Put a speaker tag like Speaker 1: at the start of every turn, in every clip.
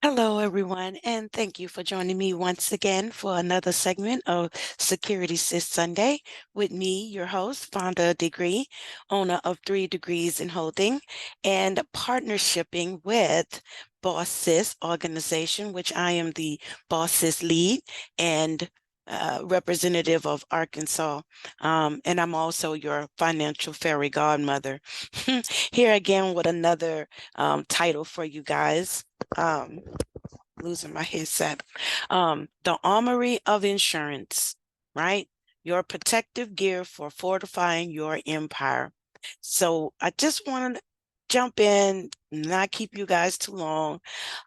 Speaker 1: Hello, everyone, and thank you for joining me once again for another segment of Security Sis Sunday with me, your host, Vonda Degree, owner of 3 Degrees in Holding, and partnershiping with Boss Sis organization, which I am the Boss Sis lead and representative of Arkansas. And I'm also your financial fairy godmother. Here again with another title for you guys. Um, Losing my headset. The armory of insurance, right? Your protective gear for fortifying your empire. So I just want to jump in, not keep you guys too long,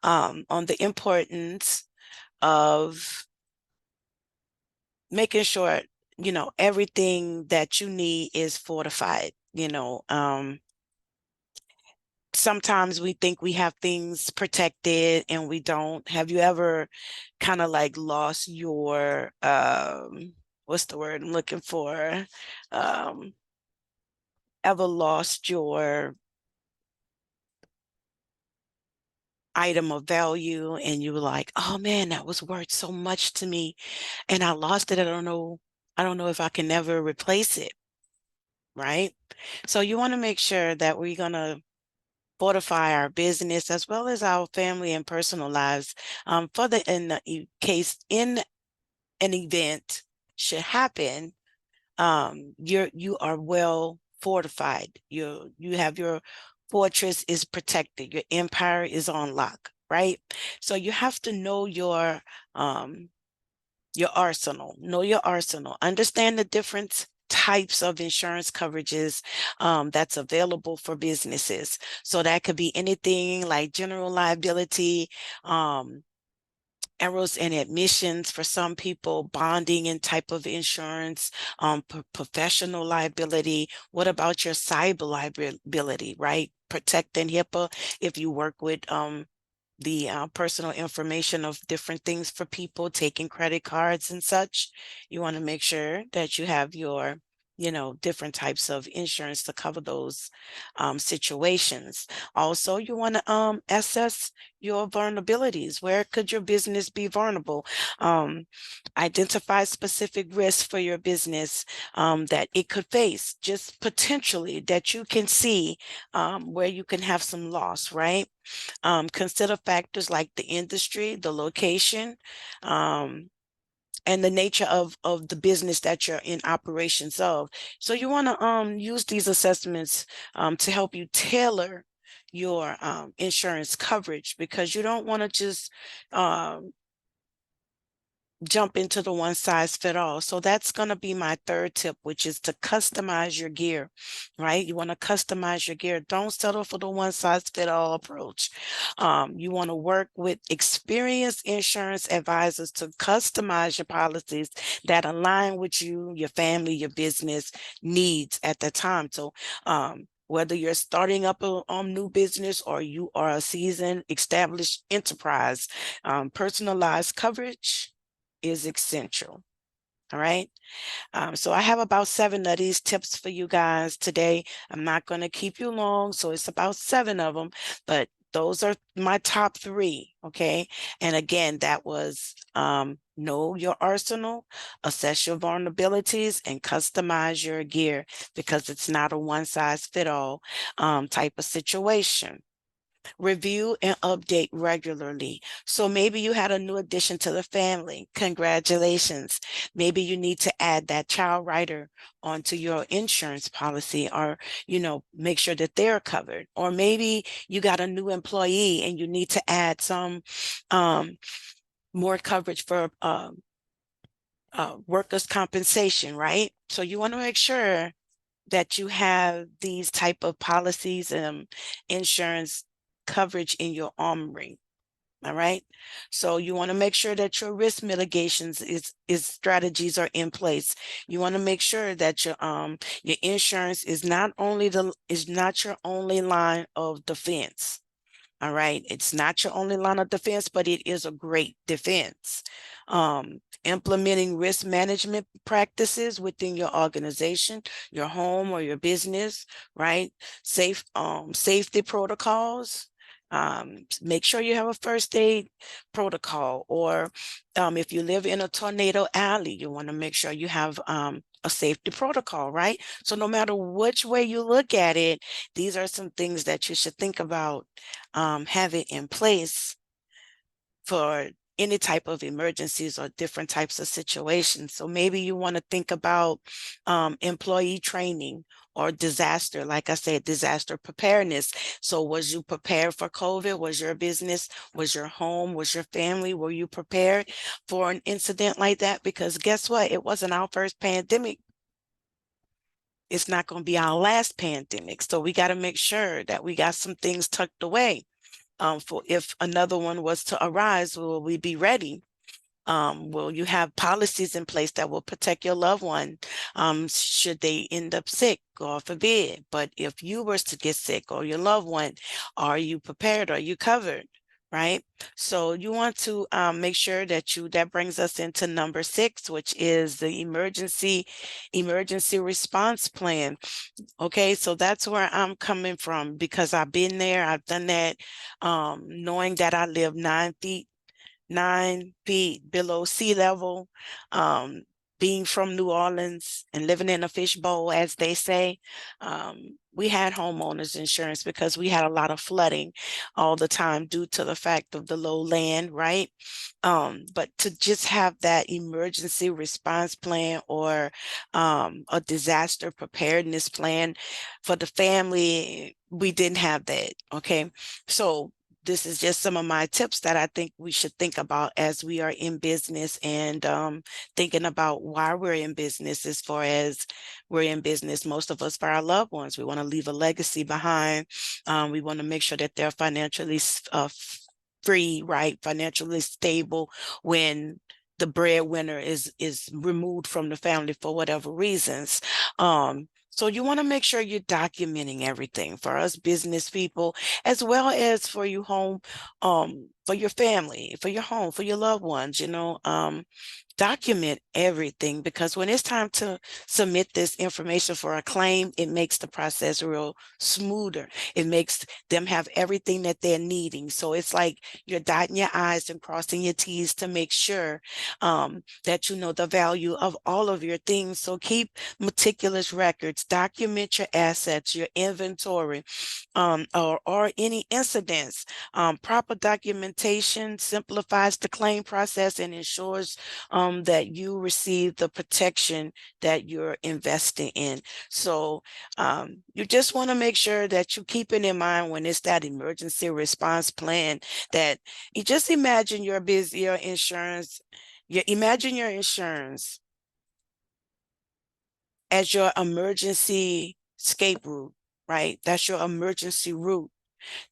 Speaker 1: on the importance of making sure, everything that you need is fortified. Sometimes we think we have things protected and we don't. Have you ever kind of like lost your what's the word I'm looking for? Um Ever lost your item of value and you were like, "Oh man, that was worth so much to me and I lost it. I don't know if I can ever replace it." Right? So you want to make sure that we're going to fortify our business as well as our family and personal lives, for the in the case in an event should happen. You are well fortified. You have your fortress is protected. Your empire is on lock, right? So you have to know your arsenal. Know your arsenal. Understand the different types of insurance coverages that's available for businesses. So that could be anything like general liability, errors and admissions for some people, bonding and type of insurance, professional liability. What about your cyber liability, right? Protecting HIPAA if you work with the personal information of different things for people, taking credit cards and such. You want to make sure that you have your, different types of insurance to cover those situations. Also, you want to assess your vulnerabilities. Where could your business be vulnerable? Identify specific risks for your business that it could face, just potentially that you can see where you can have some loss, right? Consider factors like the industry, the location, and the nature of the business that you're in operations of. So you want to use these assessments to help you tailor your insurance coverage, because you don't want to just jump into the one size fit all. So that's going to be my third tip, which is to customize your gear, right? You want to customize your gear. Don't settle for the one size fit all approach. You want to work with experienced insurance advisors to customize your policies that align with you, your family, your business needs at the time. So, whether you're starting up a new business or you are a seasoned, established enterprise, personalized coverage is essential. All right. So I have about 7 of these tips for you guys today. I'm not going to keep you long, so it's about 7 of them, but those are my top 3. Okay. And again, that was know your arsenal, assess your vulnerabilities, and customize your gear, because it's not a one size fit all type of situation. Review and update regularly. So maybe you had a new addition to the family. Congratulations. Maybe you need to add that child rider onto your insurance policy, or, make sure that they're covered. Or maybe you got a new employee and you need to add some um, more coverage for workers' compensation, right? So you want to make sure that you have these type of policies and insurance coverage in your armory. All right. So you want to make sure that your risk mitigations is strategies are in place. You want to make sure that your insurance is not your only line of defense. All right. It's not your only line of defense, but it is a great defense. Implementing risk management practices within your organization, your home or your business, right? Safety protocols, Make sure you have a first aid protocol, or if you live in a tornado alley, you want to make sure you have a safety protocol, right? So no matter which way you look at it, these are some things that you should think about having in place for any type of emergencies or different types of situations. So maybe you want to think about employee training or disaster, like I said, disaster preparedness. So was you prepared for COVID? Was your business, was your home, was your family, were you prepared for an incident like that? Because guess what? It wasn't our first pandemic. It's not going to be our last pandemic. So we got to make sure that we got some things tucked away for if another one was to arise, will we be ready? Will you have policies in place that will protect your loved one should they end up sick, God forbid? But if you were to get sick or your loved one, are you prepared? Are you covered? Right? So you want to make sure that that brings us into number 6, which is the emergency response plan. Okay, so that's where I'm coming from because I've been there, I've done that, knowing that I live 9 feet below sea level, um, being from New Orleans and living in a fishbowl, as they say. We had homeowners insurance because we had a lot of flooding all the time due to the fact of the low land, right? But to just have that emergency response plan or a disaster preparedness plan for the family, we didn't have that. Okay, so this is just some of my tips that I think we should think about as we are in business and thinking about why we're in business. As far as we're in business, most of us for our loved ones, we want to leave a legacy behind. We want to make sure that they're financially free, right? Financially stable when the breadwinner is removed from the family for whatever reasons. So you want to make sure you're documenting everything for us business people, as well as for you home, for your family, for your home, for your loved ones, document everything, because when it's time to submit this information for a claim, it makes the process real smoother. It makes them have everything that they're needing. So it's like you're dotting your I's and crossing your T's to make sure that you know the value of all of your things. So keep meticulous records, document your assets, your inventory, or any incidents. Proper documentation simplifies the claim process and ensures that you receive the protection that you're investing in. So you just want to make sure that you keep it in mind when it's that emergency response plan, that you just imagine your insurance, imagine your insurance as your emergency escape route, right? That's your emergency route.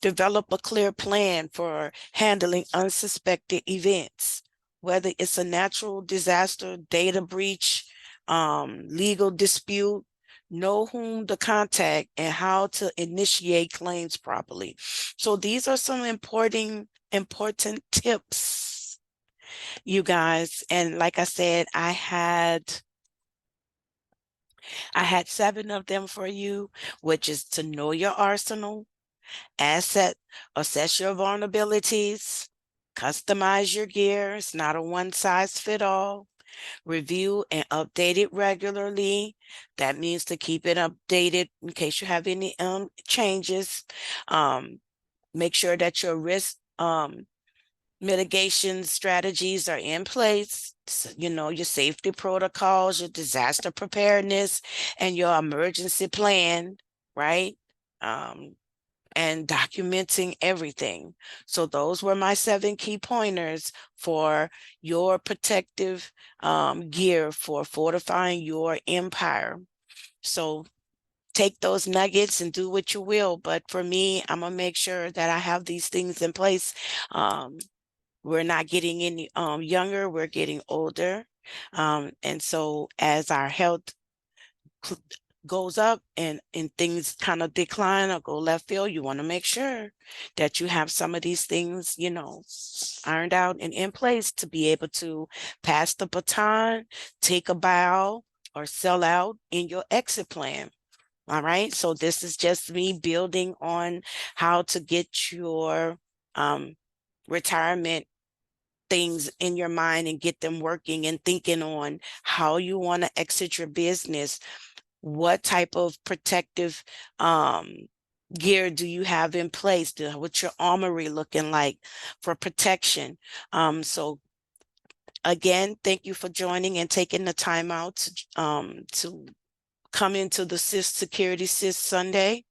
Speaker 1: Develop a clear plan for handling unsuspected events, whether it's a natural disaster, data breach, legal dispute. Know whom to contact and how to initiate claims properly. So these are some important tips, you guys. And like I said, I had 7 of them for you, which is to know your arsenal, assess your vulnerabilities, customize your gear. It's not a one size fit all. Review and update it regularly. That means to keep it updated in case you have any changes. Make sure that your risk mitigation strategies are in place. So, your safety protocols, your disaster preparedness, and your emergency plan, right? And documenting everything. So those were my 7 key pointers for your protective gear for fortifying your empire. So take those nuggets and do what you will. But for me, I'm gonna make sure that I have these things in place. We're not getting any younger, we're getting older. And so as our health goes up and things kind of decline or go left field, you want to make sure that you have some of these things, ironed out and in place to be able to pass the baton, take a bow, or sell out in your exit plan. All right. So this is just me building on how to get your retirement things in your mind and get them working and thinking on how you want to exit your business. What type of protective gear do you have in place? What's your armory looking like for protection? So again, thank you for joining and taking the time out to come into the Sis Sunday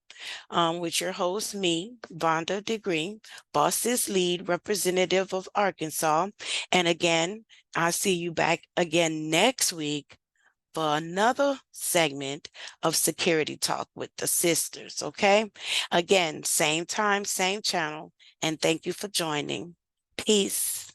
Speaker 1: with your host, me, Vonda Degree, Boss Sis Lead Representative of Arkansas. And again, I'll see you back again next week for another segment of Security Talk with the sisters. Okay. Again, same time, same channel. And thank you for joining. Peace.